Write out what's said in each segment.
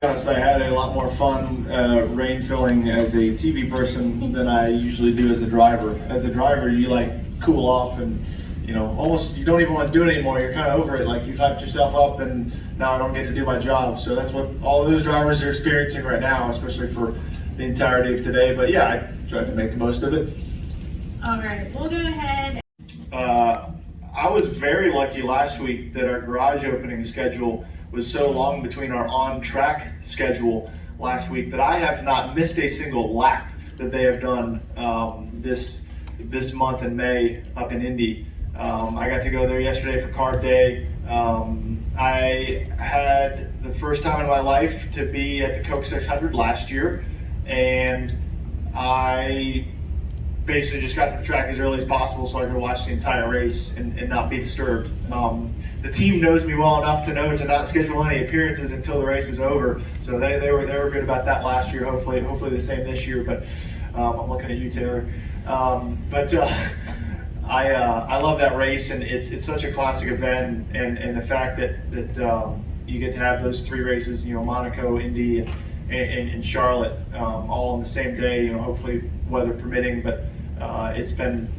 Honestly, I had a lot more fun rain filling as a TV person than I usually do as a driver. As a driver, you like cool off and almost you don't even want to do it anymore. You're kind of over it. Like you've hyped yourself up and now I don't get to do my job. So that's what all of those drivers are experiencing right now, especially for the entirety of today. But yeah, I tried to make the most of it. All right, we'll go ahead. I was very lucky last week that our garage opening schedule was so long between our on-track schedule last week that I have not missed a single lap that they have done this month in May up in Indy. I got to go there yesterday for carb day. I had the first time in my life to be at the Coke 600 last year, and I basically just got to the track as early as possible so I could watch the entire race and not be disturbed. The team knows me well enough to know to not schedule any appearances until the race is over, so they were good about that last year. Hopefully the same this year. But I'm looking at you, Taylor. I love that race, and it's such a classic event, and the fact that you get to have those three races, Monaco, Indy, and Charlotte, all on the same day. Hopefully weather permitting, but it's been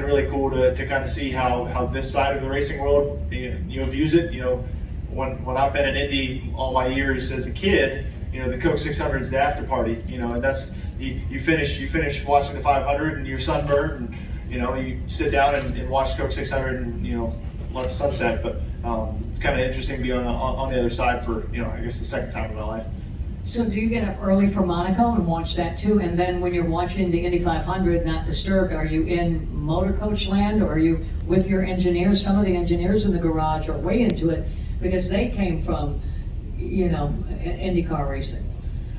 really cool to kind of see how this side of the racing world views it. When I've been in Indy all my years as a kid, the Coke 600 is the after party. And that's you finish watching the 500 and you're sunburned, and you sit down and watch Coke 600 and let the sun set. But it's kind of interesting to be on the other side for I guess the second time in my life. So do you get up early for Monaco and watch that too? And then when you're watching the Indy 500, not disturbed, are you in motor coach land, or are you with your engineers? Some of the engineers in the garage are way into it because they came from, IndyCar racing.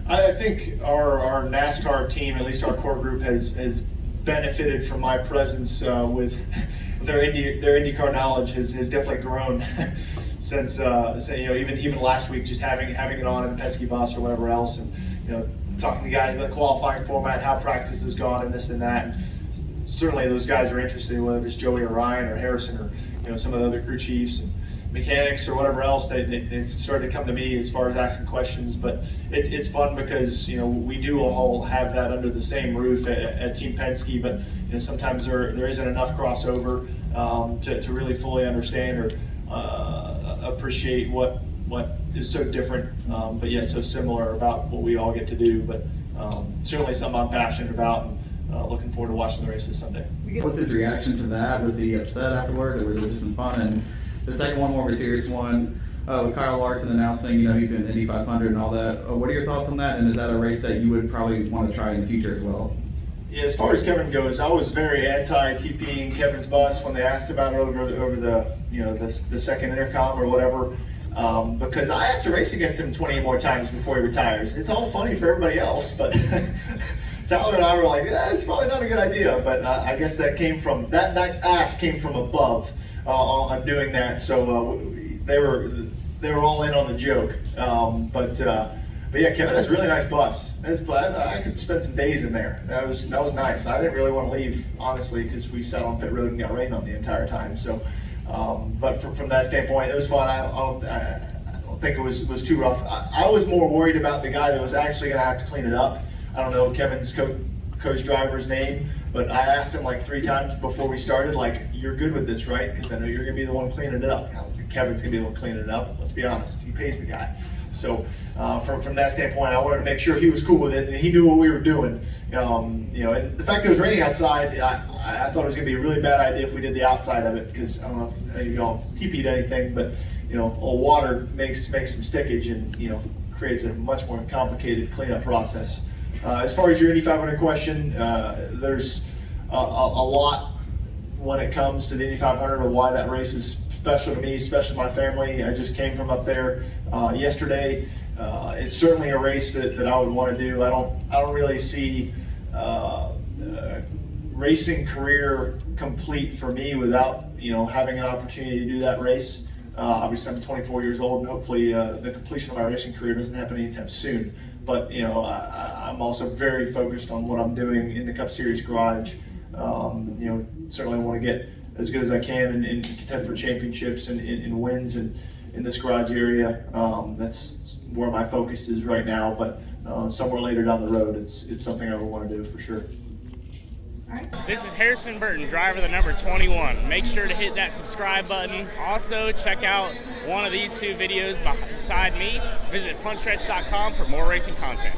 I think our NASCAR team, at least our core group, has benefited from my presence with their IndyCar knowledge has definitely grown. Since even last week, just having it on in the Penske bus or whatever else, and talking to guys about the qualifying format, how practice has gone, and this and that. And certainly, those guys are interested, whether it's Joey or Ryan or Harrison or some of the other crew chiefs and mechanics or whatever else. They've started to come to me as far as asking questions. But it's fun because we do all have that under the same roof at Team Penske. But sometimes there isn't enough crossover to really fully understand or appreciate what is so different, but yet so similar about what we all get to do. But certainly something I'm passionate about, and looking forward to watching the race this Sunday. What's his reaction to that? Was he upset afterwards, or was it just some fun? And the second one, more of a serious one, with Kyle Larson announcing he's in the Indy 500 and all that. What are your thoughts on that? And is that a race that you would probably want to try in the future as well? Yeah, as far as Kevin goes, I was very anti-TPing Kevin's bus when they asked about it over the second intercom or whatever, because I have to race against him 28 more times before he retires. It's all funny for everybody else, but Tyler and I were like, it's probably not a good idea. But I guess that came from that ask came from above on doing that. So they were all in on the joke, But yeah, Kevin has a really nice bus. I could spend some days in there. That was nice. I didn't really want to leave, honestly, because we sat on pit road and got rained on the entire time. So, but from that standpoint, it was fun. I don't think it was too rough. I was more worried about the guy that was actually going to have to clean it up. I don't know Kevin's coach driver's name, but I asked him like 3 times before we started, like, you're good with this, right? Because I know you're going to be the one cleaning it up. I don't think Kevin's going to be the one cleaning it up. Let's be honest. He pays the guy. So from that standpoint, I wanted to make sure he was cool with it and he knew what we were doing. And the fact that it was raining outside, I thought it was going to be a really bad idea if we did the outside of it, because I don't know if any of y'all TP'd anything, but water makes some stickage and creates a much more complicated cleanup process. As far as your Indy 500 question, there's a lot when it comes to the Indy 500 of why that race is special to me, special to my family. I just came from up there yesterday. It's certainly a race that I would want to do. I don't really see racing career complete for me without having an opportunity to do that race. Obviously, I'm 24 years old, and hopefully the completion of my racing career doesn't happen anytime soon. But I'm also very focused on what I'm doing in the Cup Series garage. Certainly want to get as good as I can and contend for championships and wins in this garage area. That's where my focus is right now, but somewhere later down the road, it's something I would want to do for sure. This is Harrison Burton, driver the number 21. Make sure to hit that subscribe button. Also, check out one of these two videos beside me. Visit frontstretch.com for more racing content.